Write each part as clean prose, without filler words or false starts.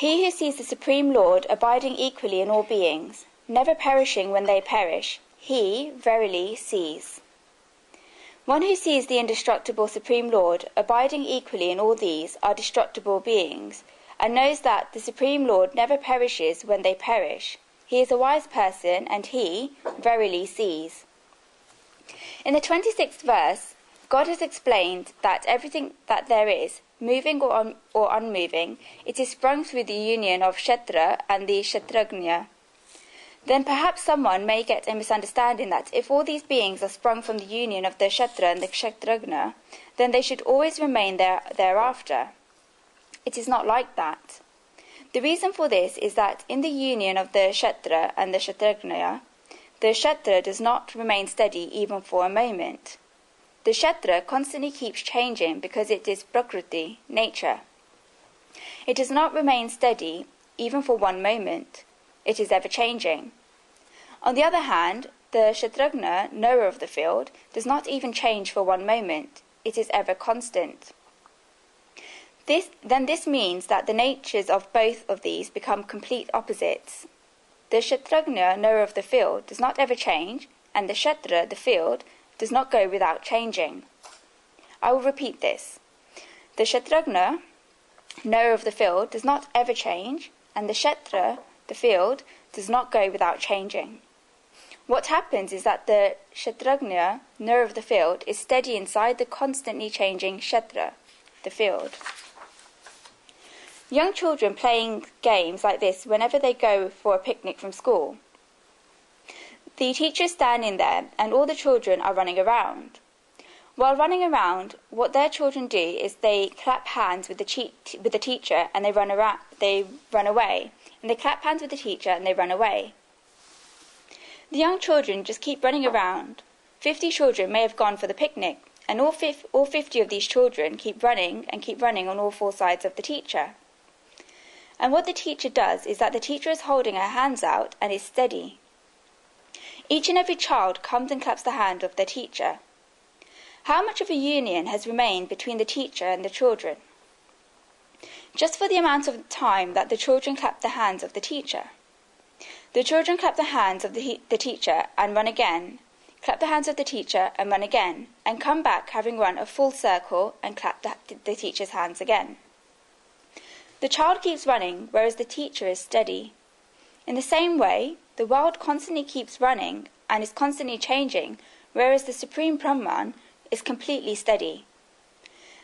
He who sees the Supreme Lord abiding equally in all beings, never perishing when they perish, he, verily, sees. One who sees the indestructible Supreme Lord abiding equally in all these are destructible beings, and knows that the Supreme Lord never perishes when they perish, he is a wise person, and he, verily, sees. In the 26th verse, God has explained that everything that there is, moving or unmoving, it is sprung through the union of Kshetra and the Kshetragnya. Then perhaps someone may get a misunderstanding that if all these beings are sprung from the union of the Kshetra and the Kshetragnya, then they should always remain there thereafter. It is not like that. The reason for this is that in the union of the Kshetra and the Kshetragnya, the Kshetra does not remain steady even for a moment. The Kshetra constantly keeps changing because it is Prakriti, nature. It does not remain steady even for one moment. It is ever changing. On the other hand, the Kshetragnya, knower of the field, does not even change for one moment. It is ever constant. This means that the natures of both of these become complete opposites. The Kshetragnya, knower of the field, does not ever change, and the Kshetra, the field, does not go without changing. I will repeat this. The Kshetragnya, knower of the field, does not ever change, and the Kshetra, the field, does not go without changing. What happens is that the Kshetragnya, knower of the field, is steady inside the constantly changing Kshetra, the field. Young children playing games like this whenever they go for a picnic from school. The teacher is standing there and all the children are running around. While running around, what their children do is they clap hands with the teacher and they run away. And they clap hands with the teacher and they run away. The young children just keep running around. 50 children may have gone for the picnic, and all 50 of these children keep running on all four sides of the teacher. And what the teacher does is that the teacher is holding her hands out and is steady. Each and every child comes and claps the hand of their teacher. How much of a union has remained between the teacher and the children? Just for the amount of time that the children clap the hands of the teacher. The children clap the hands of the teacher and run again, clap the hands of the teacher and run again, and come back having run a full circle and clap the teacher's hands again. The child keeps running, whereas the teacher is steady. In the same way, the world constantly keeps running and is constantly changing, whereas the Supreme Brahman is completely steady.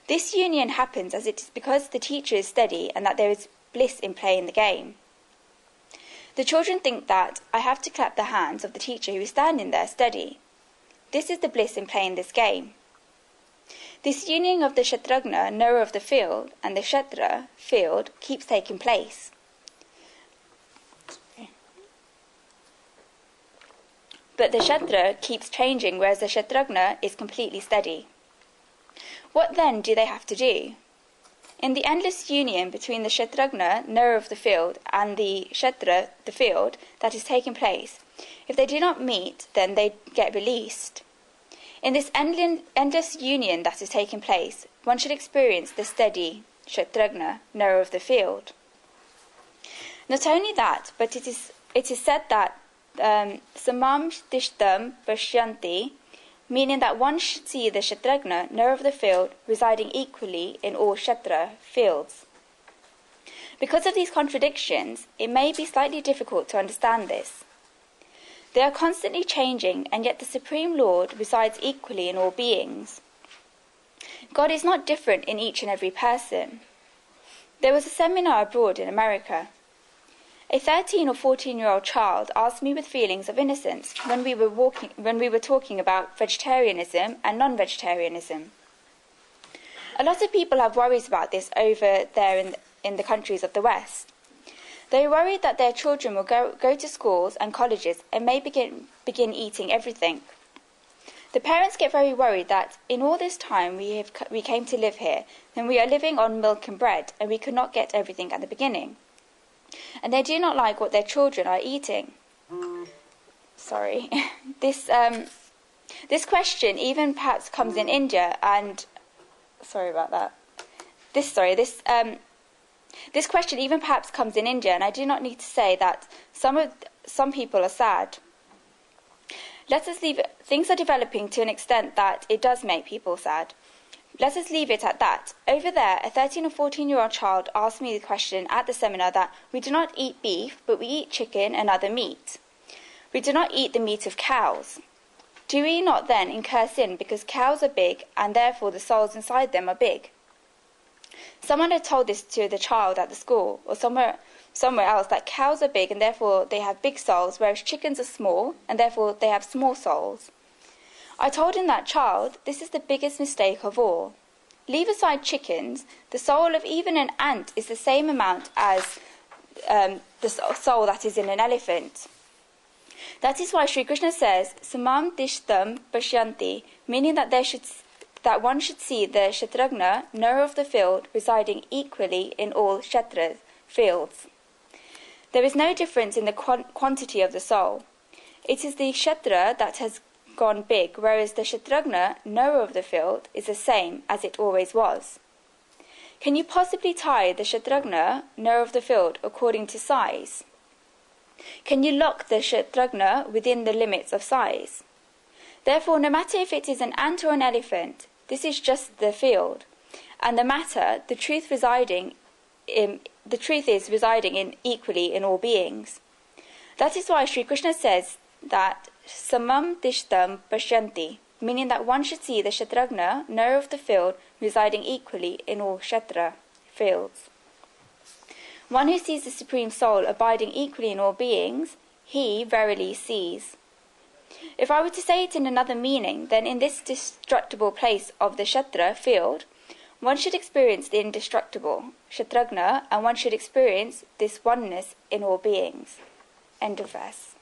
This union happens as it is because the teacher is steady and that there is bliss in playing the game. The children think that I have to clap the hands of the teacher who is standing there steady. This is the bliss in playing this game. This union of the Kshetragnya, knower of the field, and the Kshetra, field, keeps taking place. But the Kshetra keeps changing, whereas the Kshetragnya is completely steady. What then do they have to do? In the endless union between the Kshetragnya, knower of the field, and the Kshetra, the field, that is taking place, if they do not meet, then they get released. In this endless union that is taking place, one should experience the steady Kshetragnya, knower of the field. Not only that, but it is said that samam tishtam pashyanti, meaning that one should see the Kshetragnya, knower of the field, residing equally in all Kshetra, fields. Because of these contradictions, it may be slightly difficult to understand this. They are constantly changing, and yet the Supreme Lord resides equally in all beings. God is not different in each and every person. There was a seminar abroad in America. A 13 or 14-year-old child asked me with feelings of innocence when we were talking about vegetarianism and non-vegetarianism. A lot of people have worries about this over there in the countries of the West. They are worried that their children will go to schools and colleges and may begin eating everything. The parents get very worried that in all this time we came to live here, then we are living on milk and bread, and we could not get everything at the beginning. And they do not like what their children are eating. Sorry. This question even perhaps comes in India, and sorry about that. This question even perhaps comes in India, and I do not need to say that some people are sad. Let us leave it. Things are developing to an extent that it does make people sad. Let us leave it at that. Over there, a 13 or 14-year-old child asked me the question at the seminar that we do not eat beef, but we eat chicken and other meat. We do not eat the meat of cows. Do we not then incur sin because cows are big and therefore the souls inside them are big? Someone had told this to the child at the school or somewhere else, that cows are big and therefore they have big souls, whereas chickens are small and therefore they have small souls. I told him that, child, this is the biggest mistake of all. Leave aside chickens, the soul of even an ant is the same amount as the soul that is in an elephant. That is why Sri Krishna says, Samam Dishtam Pashyanti, meaning that one should see the Kshatragna, knower of the field, residing equally in all Kshatras, fields. There is no difference in the quantity of the soul. It is the Kshatra that has gone big, whereas the Kshatragna, knower of the field, is the same as it always was. Can you possibly tie the Kshatragna, knower of the field, according to size? Can you lock the Kshatragna within the limits of size? Therefore, no matter if it is an ant or an elephant, this is just the field, and the matter, the truth is residing in equally in all beings. That is why Sri Krishna says that Samam Dishtam Pashyanti, meaning that one should see the Kshatragna, knower of the field, residing equally in all Kshatra fields. One who sees the Supreme Soul abiding equally in all beings, he verily sees. If I were to say it in another meaning, then in this destructible place of the Kshatra field, one should experience the indestructible Kshatragna, and one should experience this oneness in all beings. End of verse.